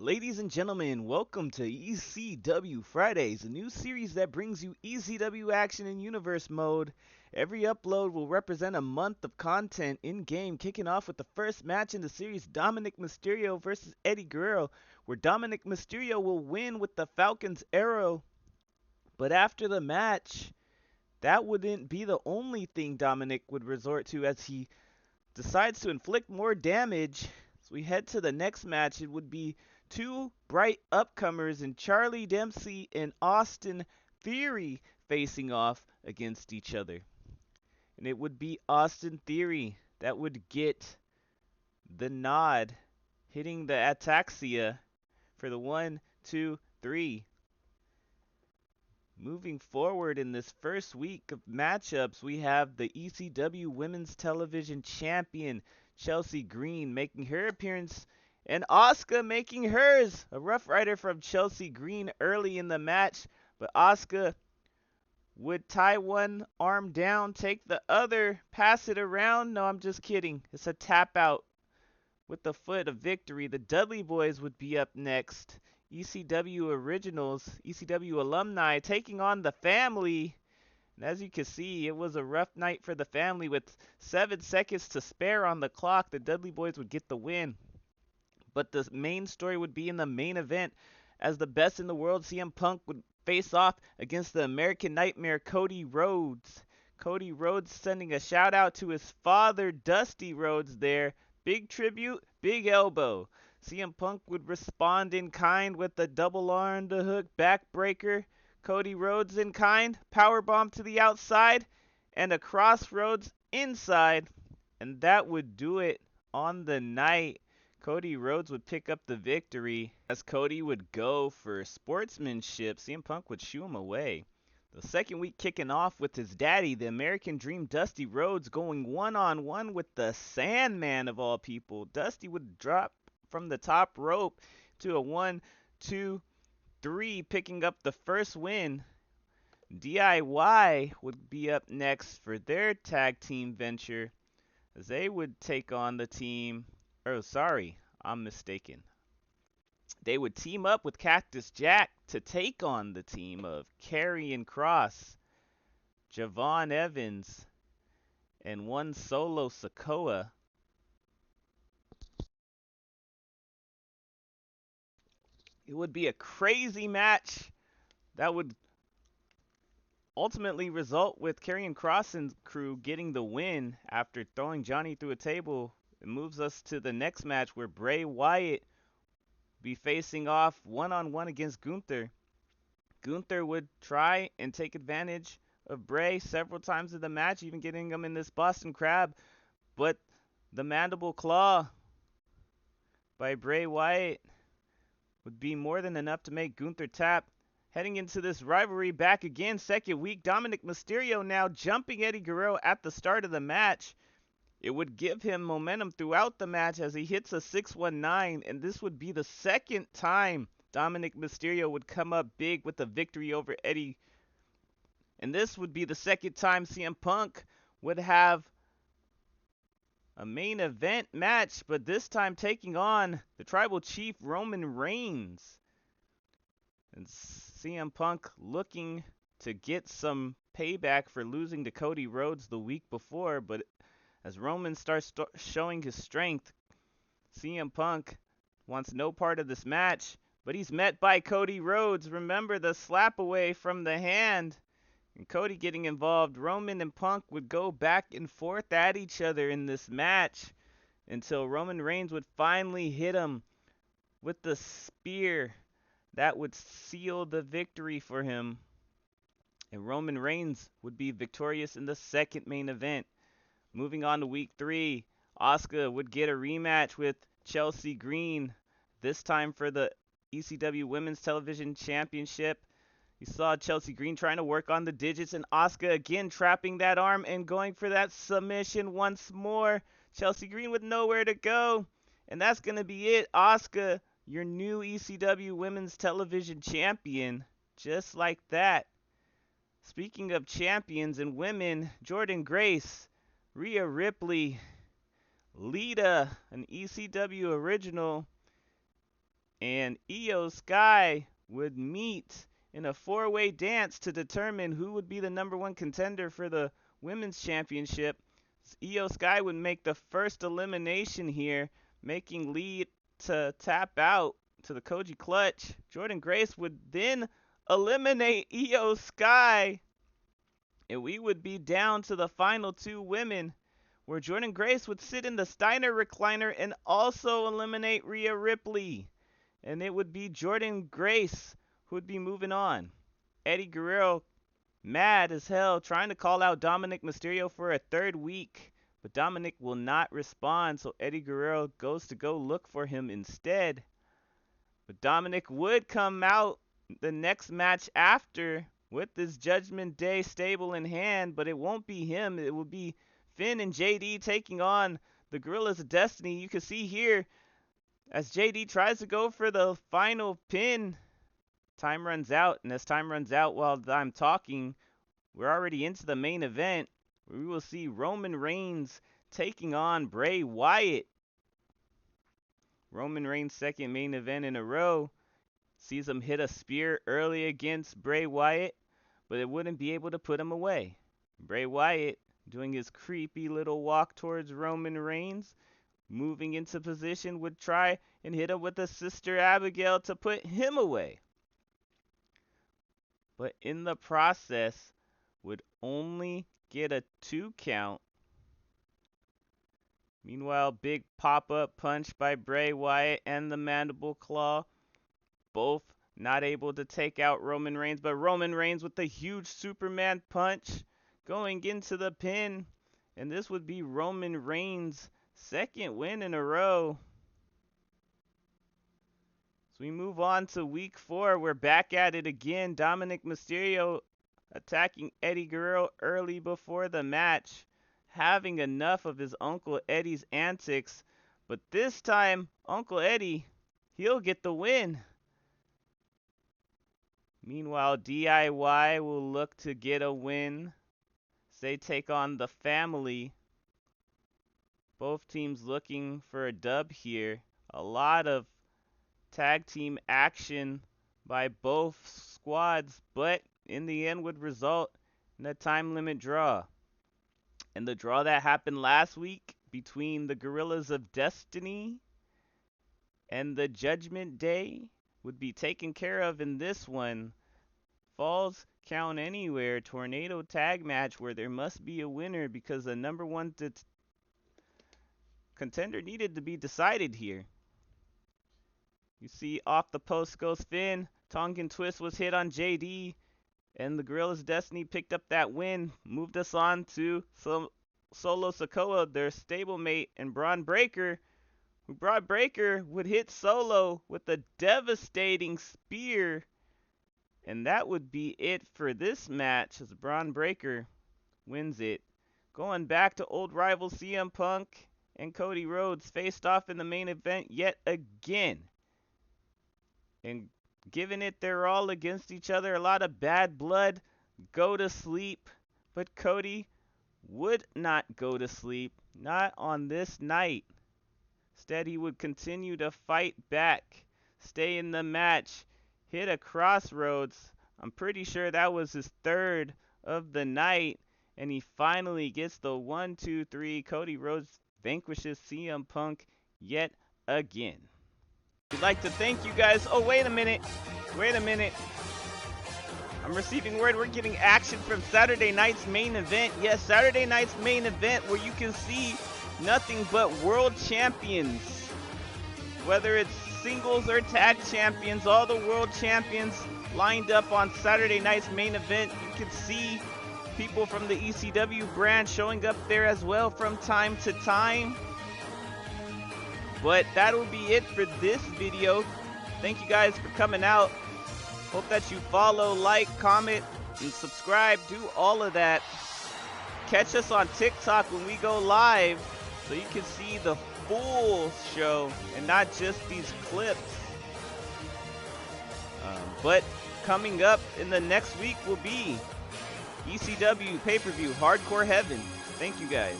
Ladies and gentlemen, welcome to ECW Fridays, a new series that brings you ECW action in universe mode. Every upload will represent a month of content in-game, kicking off with the first match in the series, Dominik Mysterio versus Eddie Guerrero, where Dominik Mysterio will win with the Falcon's Arrow. But after the match, that wouldn't be the only thing Dominik would resort to as he decides to inflict more damage. As we head to the next match, it would be two bright upcomers in Charlie Dempsey and Austin Theory facing off against each other. And it would be Austin Theory that would get the nod, hitting the ataxia for the 1, 2, 3. Moving forward in this first week of matchups, we have the ECW Women's Television Champion, Chelsea Green, making her appearance, and Asuka making hers. A Rough Rider from Chelsea Green early in the match, but Asuka would tie one arm down, take the other, pass it around. No, I'm just kidding. It's a tap out with the foot of victory. The Dudley Boys would be up next. ECW Originals, ECW alumni taking on the Family. And as you can see, it was a rough night for the Family with 7 seconds to spare on the clock. The Dudley Boys would get the win. But the main story would be in the main event as the best in the world, CM Punk, would face off against the American Nightmare, Cody Rhodes. Cody Rhodes sending a shout out to his father, Dusty Rhodes there. Big tribute, big elbow. CM Punk would respond in kind with a double arm to hook backbreaker. Cody Rhodes in kind, powerbomb to the outside, and a Crossroads inside. And that would do it on the night. Cody Rhodes would pick up the victory. As Cody would go for sportsmanship, CM Punk would shoo him away. The second week kicking off with his daddy, the American Dream, Dusty Rhodes, going one-on-one with the Sandman of all people. Dusty would drop from the top rope to a 1, 2, 3, picking up the first win. DIY would be up next for their tag team venture as they would take on the team. Oh, sorry, I'm mistaken. They would team up with Cactus Jack to take on the team of Karrion Kross, Javon Evans, and one Solo Sikoa. It would be a crazy match that would ultimately result with Karrion Kross and crew getting the win after throwing Johnny through a table. It moves us to the next match where Bray Wyatt be facing off one-on-one against Gunther. Gunther would try and take advantage of Bray several times in the match, even getting him in this Boston Crab, but the Mandible Claw by Bray Wyatt would be more than enough to make Gunther tap. Heading into this rivalry back again, second week, Dominik Mysterio now jumping Eddie Guerrero at the start of the match. It would give him momentum throughout the match as he hits a 619, and this would be the second time Dominik Mysterio would come up big with a victory over Eddie. And this would be the second time CM Punk would have a main event match, but this time taking on the Tribal Chief Roman Reigns. And CM Punk looking to get some payback for losing to Cody Rhodes the week before, but as Roman starts showing his strength, CM Punk wants no part of this match, but he's met by Cody Rhodes. Remember the slap away from the hand, and Cody getting involved. Roman and Punk would go back and forth at each other in this match until Roman Reigns would finally hit him with the spear that would seal the victory for him. And Roman Reigns would be victorious in the second main event. Moving on to week 3, Asuka would get a rematch with Chelsea Green, this time for the ECW Women's Television Championship. You saw Chelsea Green trying to work on the digits, and Asuka again trapping that arm and going for that submission once more. Chelsea Green with nowhere to go, and that's going to be it. Asuka, your new ECW Women's Television Champion, just like that. Speaking of champions and women, Jordynne Grace, Rhea Ripley, Lita, an ECW original, and Io Sky would meet in a four-way dance to determine who would be the #1 contender for the Women's Championship. Io Sky would make the first elimination here, making Lee to tap out to the Koji Clutch. Jordynne Grace would then eliminate Io Sky, and we would be down to the final two women, where Jordynne Grace would sit in the Steiner recliner and also eliminate Rhea Ripley. And it would be Jordynne Grace who would be moving on. Eddie Guerrero, mad as hell, trying to call out Dominic Mysterio for a third week, but Dominic will not respond, so Eddie Guerrero goes to go look for him instead. But Dominic would come out the next match after with this Judgment Day stable in hand, but it won't be him. It will be Finn and JD taking on the Guerrillas of Destiny. You can see here as JD tries to go for the final pin. Time runs out, and as time runs out while I'm talking, we're already into the main event, where we will see Roman Reigns taking on Bray Wyatt. Roman Reigns' second main event in a row. Sees him hit a spear early against Bray Wyatt, but it wouldn't be able to put him away. Bray Wyatt doing his creepy little walk towards Roman Reigns, moving into position, would try and hit him with a Sister Abigail to put him away. But in the process, would only get a 2 count. Meanwhile, big pop-up punch by Bray Wyatt and the Mandible Claw. Both not able to take out Roman Reigns, but Roman Reigns with the huge Superman punch going into the pin. And this would be Roman Reigns' second win in a row. So we move on to week 4. We're back at it again. Dominic Mysterio attacking Eddie Guerrero early before the match, having enough of his Uncle Eddie's antics. But this time, Uncle Eddie, he'll get the win. Meanwhile, DIY will look to get a win. They take on the Family. Both teams looking for a dub here. A lot of tag team action by both squads, but in the end would result in a time limit draw. And the draw that happened last week between the Guerrillas of Destiny and the Judgment Day would be taken care of in this one. Falls Count Anywhere tornado tag match, where there must be a winner because the #1 contender needed to be decided here. You see off the post goes Finn. Tongan Twist was hit on JD, and the Guerrillas of Destiny picked up that win, moved us on to Solo Sikoa, their stablemate, and Braun Breaker, who Braun Breaker would hit Solo with a devastating spear. And that would be it for this match, as Braun Breaker wins it. Going back to old rival CM Punk and Cody Rhodes faced off in the main event yet again. And giving it their all against each other, a lot of bad blood, go to sleep. But Cody would not go to sleep, not on this night. Instead, he would continue to fight back, stay in the match, hit a crossroads. I'm pretty sure that was his third of the night. And he finally gets the 1, 2, 3. Cody Rhodes vanquishes CM Punk yet again. We'd like to thank you guys. Oh, wait a minute. I'm receiving word we're getting action from Saturday night's main event. Yes, Saturday night's main event, where you can see nothing but world champions. Whether it's singles or tag champions, all the world champions lined up on Saturday night's main event. You can see people from the ECW brand showing up there as well from time to time. But that'll be it for this video. Thank you guys for coming out. Hope that you follow, like, comment, and subscribe. Do all of that. Catch us on TikTok when we go live, so you can see the full show and not just these clips. But coming up in the next week will be ECW pay-per-view Hardcore Heaven. Thank you guys.